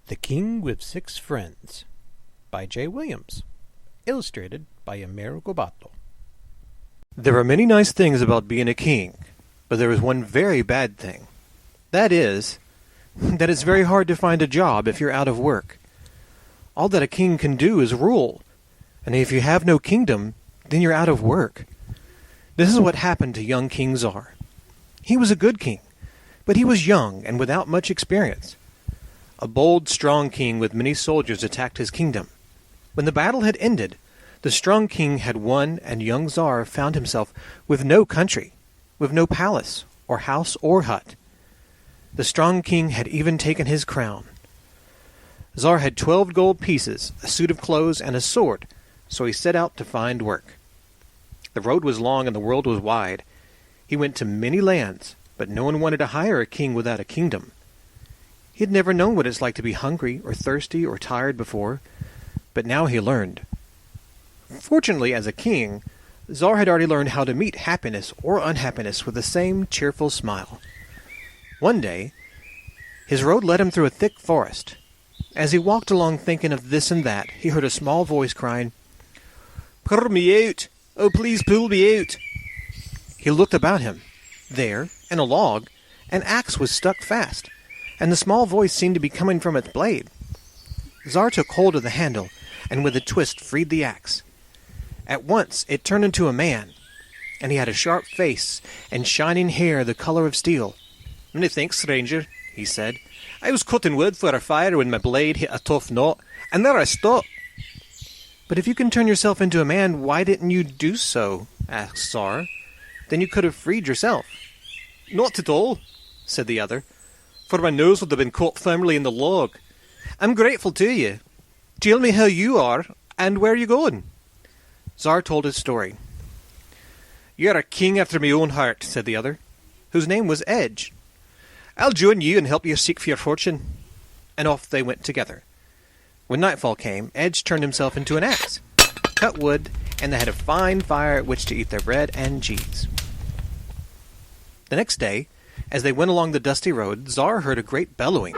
The King with Six Friends by J. Williams. Illustrated by Amero Gobato. There are many nice things about being a king, but there is one very bad thing. That is, that it's very hard to find a job if you're out of work. All that a king can do is rule, and if you have no kingdom, then you're out of work. This is what happened to young King Czar. He was a good king, but he was young and without much experience. A bold, strong king with many soldiers attacked his kingdom. When the battle had ended, the strong king had won, and young Czar found himself with no country, with no palace, or house, or hut. The strong king had even taken his crown. Czar had 12 gold pieces, a suit of clothes, and a sword, so he set out to find work. The road was long and the world was wide. He went to many lands, but no one wanted to hire a king without a kingdom. He had never known what it's like to be hungry or thirsty or tired before, but now he learned. Fortunately, as a king, Czar had already learned how to meet happiness or unhappiness with the same cheerful smile. One day, his road led him through a thick forest. As he walked along thinking of this and that, he heard a small voice crying, "Pull me out! Oh, please pull me out!" He looked about him. There, in a log, an axe was stuck fast, and the small voice seemed to be coming from its blade. Czar took hold of the handle, and with a twist freed the axe. At once it turned into a man, and he had a sharp face and shining hair the color of steel. "Many thanks, stranger," he said. "I was cutting wood for a fire when my blade hit a tough knot, and there I stopped." "But if you can turn yourself into a man, why didn't you do so?" asked Czar. "Then you could have freed yourself." "Not at all," said the other, "for my nose would have been caught firmly in the log. I'm grateful to you. Tell me how you are, and where are you going?" Czar told his story. "You're a king after my own heart," said the other, whose name was Edge. "I'll join you and help you seek for your fortune." And off they went together. When nightfall came, Edge turned himself into an axe, cut wood, and they had a fine fire at which to eat their bread and cheese. The next day, as they went along the dusty road, Czar heard a great bellowing.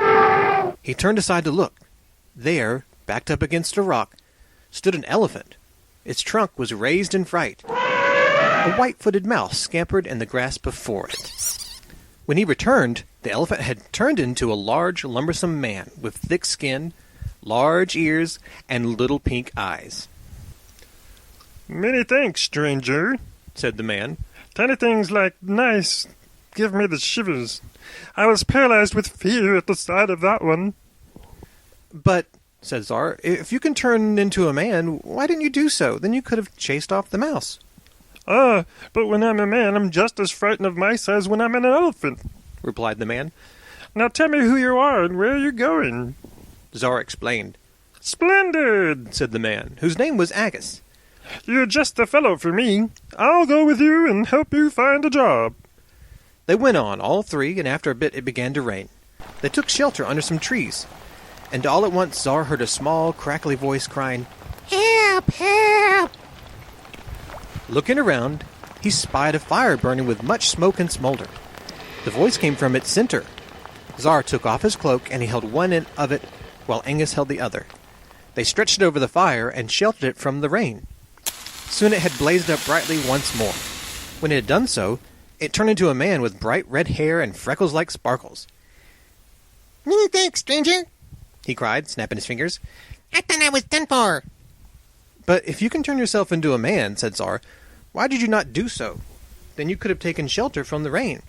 He turned aside to look. There, backed up against a rock, stood an elephant. Its trunk was raised in fright. A white-footed mouse scampered in the grass before it. When he returned, the elephant had turned into a large, lumbersome man with thick skin, large ears, and little pink eyes. "Many thanks, stranger," said the man. "Tiny things like nice give me the shivers. I was paralyzed with fear at the sight of that one." "But," said Czar, "if you can turn into a man, why didn't you do so? Then you could have chased off the mouse." "Ah, but when I'm a man, I'm just as frightened of mice as when I'm an elephant," replied the man. "Now tell me who you are and where you're going." Czar explained. "Splendid," said the man, whose name was Agus. "You're just the fellow for me. I'll go with you and help you find a job." They went on, all three, and after a bit it began to rain. They took shelter under some trees, and all at once Czar heard a small, crackly voice crying, "Help! Help!" Looking around, he spied a fire burning with much smoke and smolder. The voice came from its center. Czar took off his cloak, and he held one end of it, while Angus held the other. They stretched it over the fire and sheltered it from the rain. Soon it had blazed up brightly once more. When it had done so, it turned into a man with bright red hair and freckles like sparkles. "Many thanks, stranger," he cried, snapping his fingers. "I thought I was done for." "But if you can turn yourself into a man," said Czar, "why did you not do so? Then you could have taken shelter from the rain."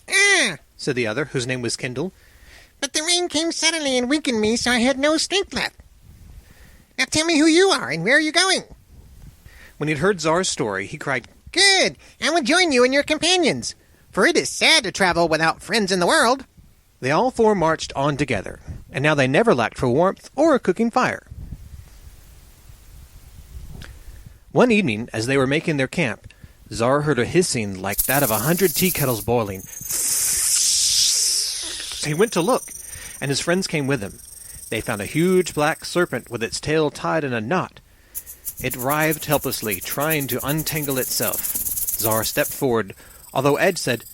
"Ah," said the other, whose name was Kindle. "but the rain came suddenly and weakened me, so I had no strength left. Now tell me who you are and where are you going?" When he had heard Czar's story, he cried, "Good! I will join you and your companions, for it is sad to travel without friends in the world." They all four marched on together, and now they never lacked for warmth or a cooking fire. One evening, as they were making their camp, Czar heard a hissing like that of 100 tea kettles boiling. He went to look, and his friends came with him. They found a huge black serpent with its tail tied in a knot. It writhed helplessly, trying to untangle itself. Czar stepped forward, although Edge said,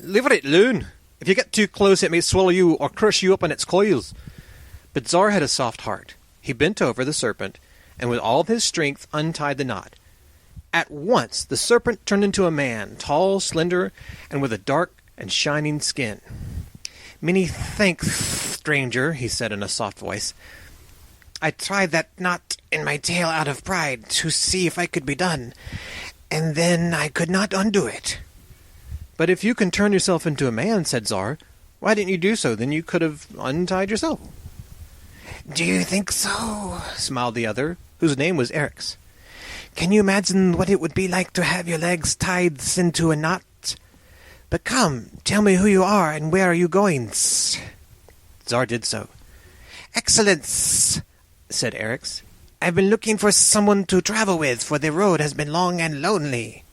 "Leave it alone. If you get too close, it may swallow you or crush you up in its coils." But Tsar had a soft heart. He bent over the serpent, and with all of his strength untied the knot. At once the serpent turned into a man, tall, slender, and with a dark and shining skin. "Many thanks, stranger," he said in a soft voice. "I tried that knot in my tail out of pride to see if I could be done, and then I could not undo it." "But if you can turn yourself into a man," said Tsar, "why didn't you do so? Then you could have untied yourself." "Do you think so?" smiled the other, whose name was Eric's. "Can you imagine what it would be like to have your legs tied into a knot? But come, tell me who you are and where are you going?" Tsar did so. "Excellence," said Eric's. "I've been looking for someone to travel with, for the road has been long and lonely."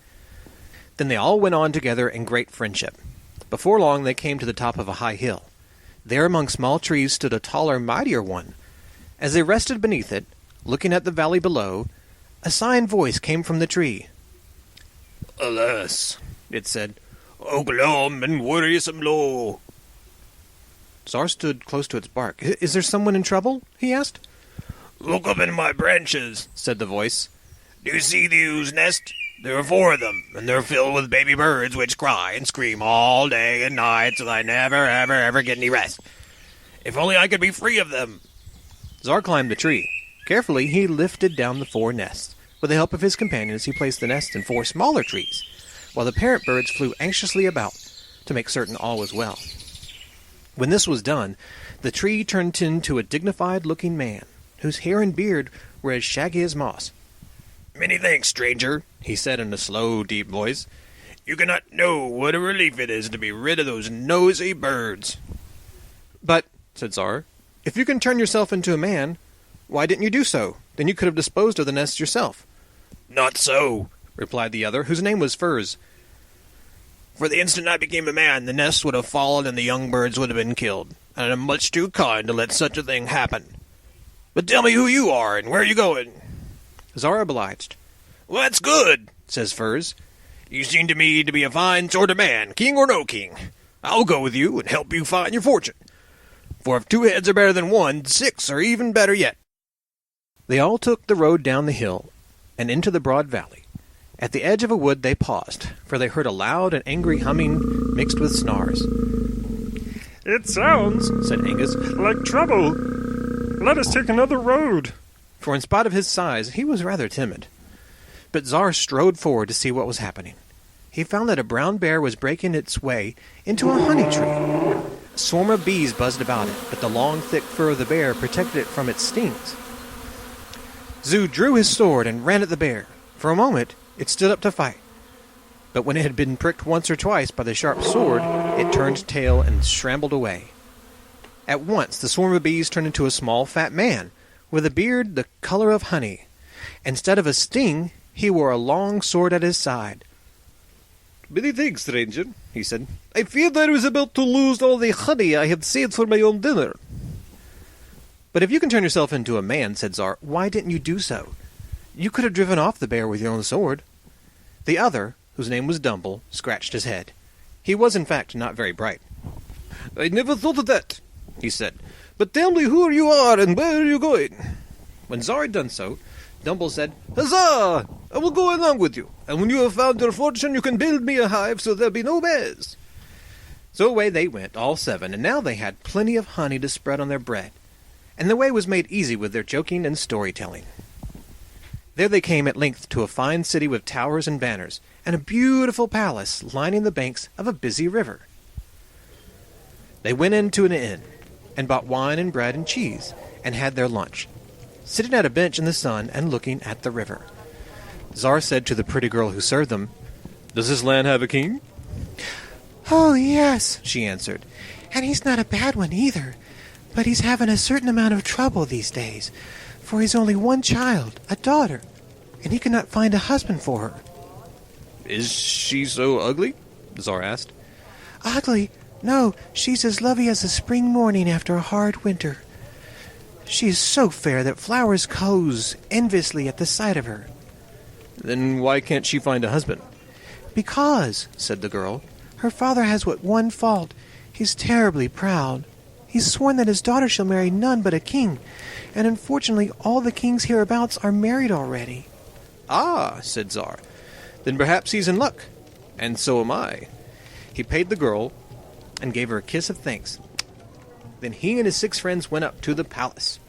Then they all went on together in great friendship. Before long they came to the top of a high hill. There among small trees stood a taller, mightier one. As they rested beneath it, looking at the valley below, a sighing voice came from the tree. "Alas," it said, "O glum and wearisome low." Tsar stood close to its bark. "Is there someone in trouble?" he asked. "Look up in my branches," said the voice. "Do you see these nests? There are 4 of them, and they're filled with baby birds which cry and scream all day and night so that I never, ever get any rest. If only I could be free of them." Tsar climbed the tree. Carefully he lifted down the 4 nests. With the help of his companions he placed the nests in 4 smaller trees, while the parent birds flew anxiously about to make certain all was well. When this was done, the tree turned into a dignified-looking man, whose hair and beard were as shaggy as moss. "Many thanks, stranger," he said in a slow, deep voice. "You cannot know what a relief it is to be rid of those nosy birds." "But," said Tsar, "if you can turn yourself into a man, why didn't you do so? Then you could have disposed of the nests yourself." "Not so," replied the other, whose name was Furs. "For the instant I became a man, the nests would have fallen and the young birds would have been killed, and I'm much too kind to let such a thing happen. But tell me who you are and where are you going?" Tsar obliged. "Well, that's good," says Furs. "You seem to me to be a fine sort of man, king or no king. I'll go with you and help you find your fortune. For if 2 heads are better than 1, 6 are even better yet." They all took the road down the hill and into the broad valley. At the edge of a wood they paused, for they heard a loud and angry humming mixed with snarls. "It sounds," said Angus, "like trouble. Let us take another road." For in spite of his size, he was rather timid. But Tsar strode forward to see what was happening. He found that a brown bear was breaking its way into a honey tree. A swarm of bees buzzed about it, but the long, thick fur of the bear protected it from its stings. Zoo drew his sword and ran at the bear. For a moment, it stood up to fight. But when it had been pricked once or twice by the sharp sword, it turned tail and scrambled away. At once, the swarm of bees turned into a small, fat man, with a beard the color of honey. Instead of a sting, he wore a long sword at his side. "Many thanks, stranger," he said. "I feared I was about to lose all the honey I had saved for my own dinner." "But if you can turn yourself into a man," said Tsar, "why didn't you do so? You could have driven off the bear with your own sword." The other, whose name was Dumble, scratched his head. He was, in fact, not very bright. "I never thought of that," he said. "But tell me who you are and where are you going?" When Tsar had done so, Dumble said, "Huzzah! I will go along with you, and when you have found your fortune you can build me a hive so there'll be no bears." So away they went, all 7, and now they had plenty of honey to spread on their bread, and the way was made easy with their joking and storytelling. There they came at length to a fine city with towers and banners, and a beautiful palace lining the banks of a busy river. They went into an inn, and bought wine and bread and cheese, and had their lunch, sitting at a bench in the sun and looking at the river. Tsar said to the pretty girl who served them, "Does this land have a king?" "Oh, yes," she answered. "and he's not a bad one either. But he's having a certain amount of trouble these days, for he's only one child, a daughter, and he cannot find a husband for her." "Is she so ugly?" the Tsar asked. "Ugly? No, she's as lovely as a spring morning after a hard winter. She is so fair that flowers close enviously at the sight of her." "Then why can't she find a husband?" "Because," said the girl, "her father has but one fault. He's terribly proud." He's sworn that his daughter shall marry none but a king, and unfortunately all the kings hereabouts are married already. Ah, said Tsar. Then perhaps he's in luck. And so am I. He paid the girl and gave her a kiss of thanks. Then he and his 6 friends went up to the palace.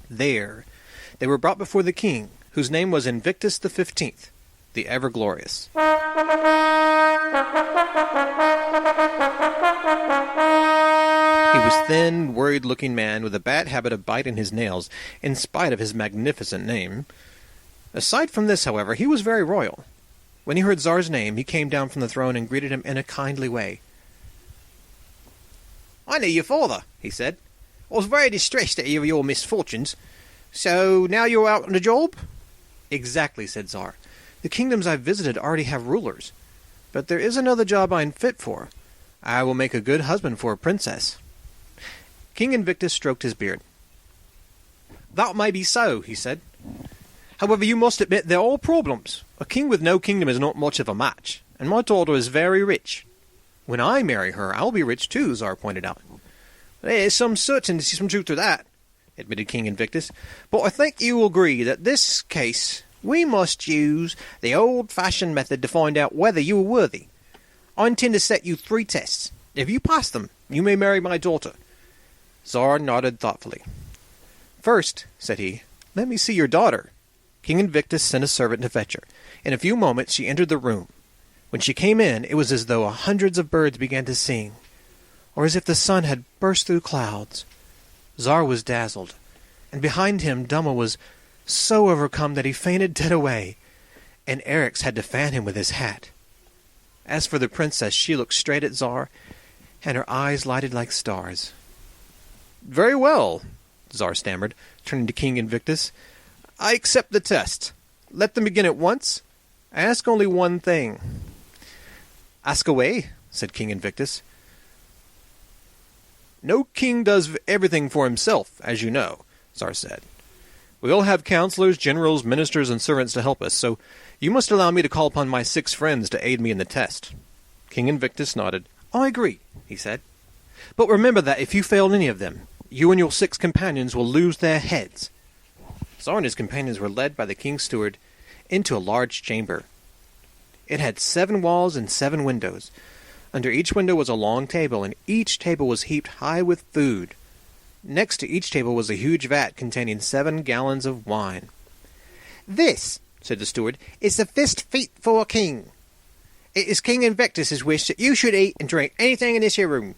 There, they were brought before the king, whose name was Invictus the 15th, the ever-glorious. He was thin, worried-looking man with a bad habit of biting his nails, in spite of his magnificent name. Aside from this, however, he was very royal. When he heard Tsar's name, he came down from the throne and greeted him in a kindly way. I knew your father, he said. I was very distressed to hear of your misfortunes. So now you're out on the job? Exactly, said Tsar. The kingdoms I've visited already have rulers. But there is another job I'm fit for. I will make a good husband for a princess. King Invictus stroked his beard. That may be so, he said. However, you must admit there are problems. A king with no kingdom is not much of a match, and my daughter is very rich. When I marry her, I'll be rich too, Tsar pointed out. There's some certainty, some truth to that, admitted King Invictus. But I think you will agree that in this case we must use the old-fashioned method to find out whether you are worthy. I intend to set you 3 tests. If you pass them, you may marry my daughter. Tsar nodded thoughtfully. First, said he, let me see your daughter. King Invictus sent a servant to fetch her. In a few moments she entered the room. When she came in, it was as though hundreds of birds began to sing, or as if the sun had burst through clouds. Tsar was dazzled, and behind him Duma was so overcome that he fainted dead away, and Eryx had to fan him with his hat. As for the princess, she looked straight at Tsar, and her eyes lighted like stars. Very well, Tsar stammered, turning to King Invictus. I accept the test. Let them begin at once. I ask only one thing. Ask away, said King Invictus. No king does everything for himself, as you know, Tsar said. We all have counselors, generals, ministers, and servants to help us, so you must allow me to call upon my 6 friends to aid me in the test. King Invictus nodded. I agree, he said. But remember that if you fail any of them, you and your 6 companions will lose their heads. Tsar and his companions were led by the king's steward into a large chamber. It had 7 walls and 7 windows. Under each window was a long table, and each table was heaped high with food. Next to each table was a huge vat containing 7 gallons of wine. This, said the steward, is the first feat for a king. It is King Invictus's wish that you should eat and drink anything in this here room.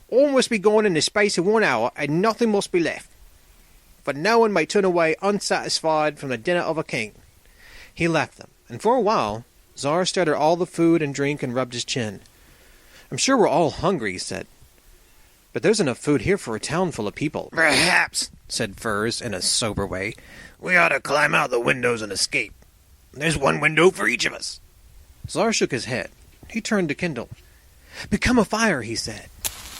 All must be gone in the space of 1 hour, and nothing must be left. For no one may turn away unsatisfied from the dinner of a king. He left them, and for a while Tsar stared at all the food and drink and rubbed his chin. I'm sure we're all hungry, he said. But there's enough food here for a town full of people. Perhaps, said Furs in a sober way, we ought to climb out the windows and escape. There's 1 window for each of us. Tsar shook his head. He turned to Kindle. Become a fire, he said.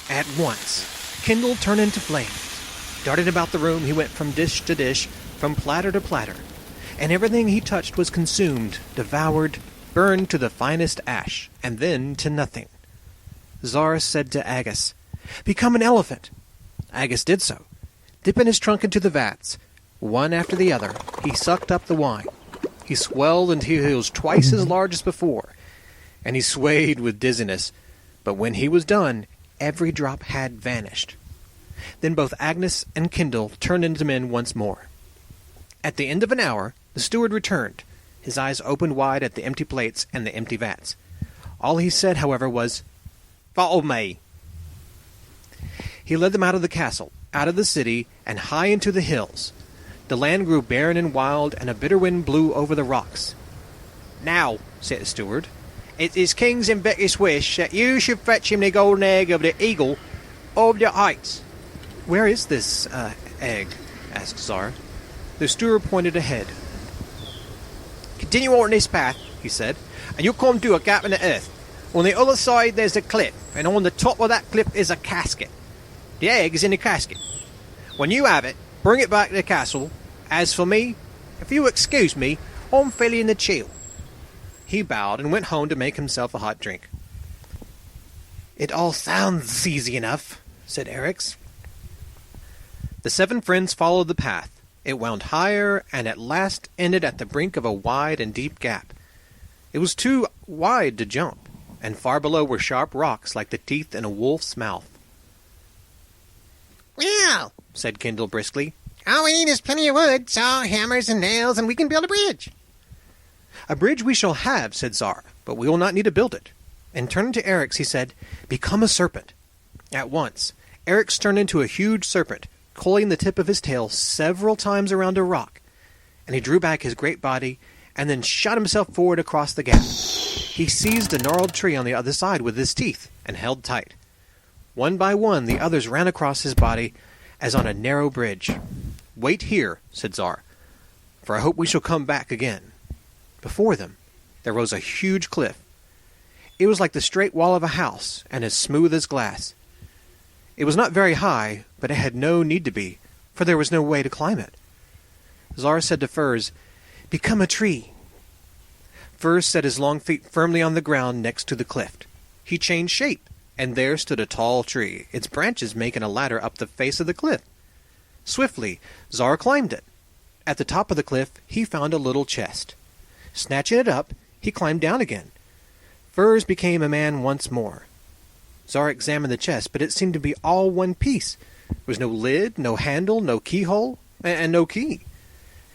At once, Kindle turned into flames. Darting about the room, he went from dish to dish, from platter to platter, and everything he touched was consumed, devoured, burned to the finest ash, and then to nothing. Tsar said to Agus, Become an elephant. Agus did so. Dipping his trunk into the vats, one after the other, he sucked up the wine. He swelled until he was twice as large as before, and he swayed with dizziness, but when he was done, every drop had vanished. Then both Agnes and Kindle turned into men once more. At the end of an hour, the steward returned, his eyes opened wide at the empty plates and the empty vats. All he said, however, was, Follow me. He led them out of the castle, out of the city, and high into the hills. The land grew barren and wild, and a bitter wind blew over the rocks. Now, said the steward, it is King Invictus' wish that you should fetch him the golden egg of the eagle of the heights. Where is this, egg? Asked Tsar. The steward pointed ahead. Continue on this path, he said, and you'll come to a gap in the earth. On the other side there's a cliff, and on the top of that cliff is a casket. The egg is in the casket. When you have it, bring it back to the castle. As for me, if you excuse me, I'm feeling the chill. He bowed and went home to make himself a hot drink. It all sounds easy enough, said Eryx. The 7 friends followed the path. It wound higher, and at last ended at the brink of a wide and deep gap. It was too wide to jump, and far below were sharp rocks like the teeth in a wolf's mouth. Well, said Kendall briskly, all we need is plenty of wood, saw, hammers, and nails, and we can build a bridge. A bridge we shall have, said Tsar, but we will not need to build it. And turning to Eryx, he said, become a serpent. At once, Eryx turned into a huge serpent, coiling the tip of his tail several times around a rock, and he drew back his great body and then shot himself forward across the gap. He seized a gnarled tree on the other side with his teeth and held tight. One by one the others ran across his body as on a narrow bridge. Wait here, said Tsar, for I hope we shall come back again. Before them there rose a huge cliff. It was like the straight wall of a house and as smooth as glass. It was not very high, but it had no need to be, for there was no way to climb it. Tsar said to Furs, become a tree. Furs set his long feet firmly on the ground next to the cliff. He changed shape, and there stood a tall tree, its branches making a ladder up the face of the cliff. Swiftly, Tsar climbed it. At the top of the cliff, he found a little chest. Snatching it up, he climbed down again. Furs became a man once more. Tsar examined the chest, but it seemed to be all one piece. There was no lid, no handle, no keyhole, and no key.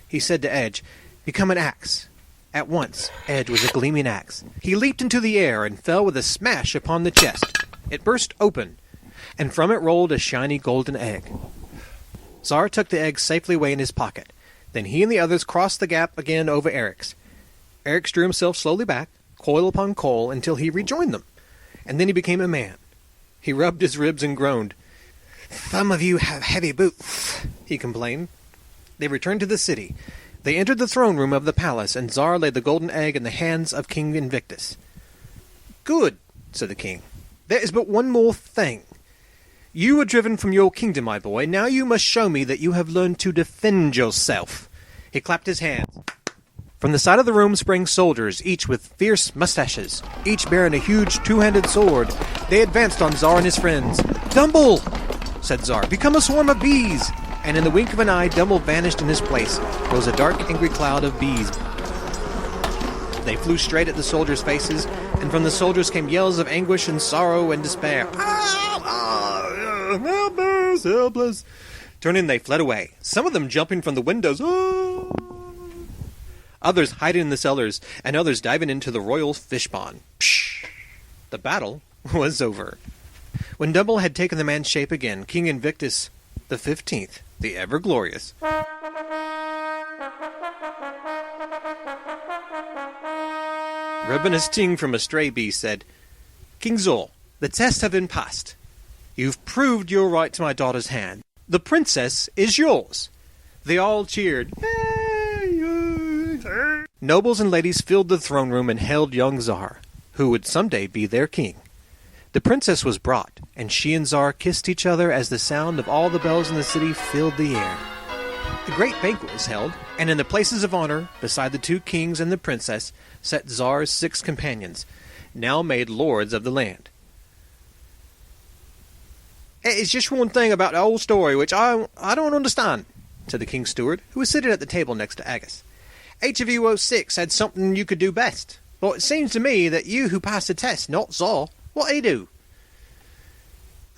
He said to Edge, become an axe. At once, Edge was a gleaming axe. He leaped into the air and fell with a smash upon the chest. It burst open, and from it rolled a shiny golden egg. Tsar took the egg safely away in his pocket. Then he and the others crossed the gap again over Eryx. Eryx drew himself slowly back, coil upon coil, until he rejoined them, and then he became a man. He rubbed his ribs and groaned. Some of you have heavy boots, he complained. They returned to the city. They entered the throne room of the palace, and Tsar laid the golden egg in the hands of King Invictus. Good, said the king. There is but one more thing. You were driven from your kingdom, my boy. Now you must show me that you have learned to defend yourself. He clapped his hands. From the side of the room sprang soldiers, each with fierce mustaches, each bearing a huge two-handed sword. They advanced on Tsar and his friends. Dumble, said Tsar, become a swarm of bees. And in the wink of an eye, Dumble vanished in his place. Rose a dark, angry cloud of bees. They flew straight at the soldiers' faces, and from the soldiers came yells of anguish and sorrow and despair. Help us, help us. Turning, they fled away, some of them jumping from the windows. Others hiding in the cellars, and others diving into the royal fish pond. Psh! The battle was over. When Dumble had taken the man's shape again, King Invictus the 15th, the ever-glorious, rubbing a sting from a stray bee, said, King Zor, the tests have been passed. You've proved your right to my daughter's hand. The princess is yours. They all cheered. Nobles and ladies filled the throne room and hailed young Tsar, who would someday be their king. The princess was brought, and she and Tsar kissed each other as the sound of all the bells in the city filled the air. A great banquet was held, and in the places of honor, beside the 2 kings and the princess, sat Tsar's 6 companions, now made lords of the land. It's just one thing about the old story which I don't understand, said the king's steward, who was sitting at the table next to Agus. Each of you 06 had something you could do best. But it seems to me that you who passed the test, not Tsar, what he do?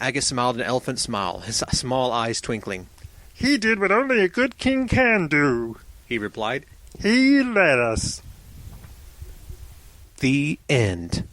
Agus smiled an elephant smile, his small eyes twinkling. He did what only a good king can do, he replied. He led us. The end.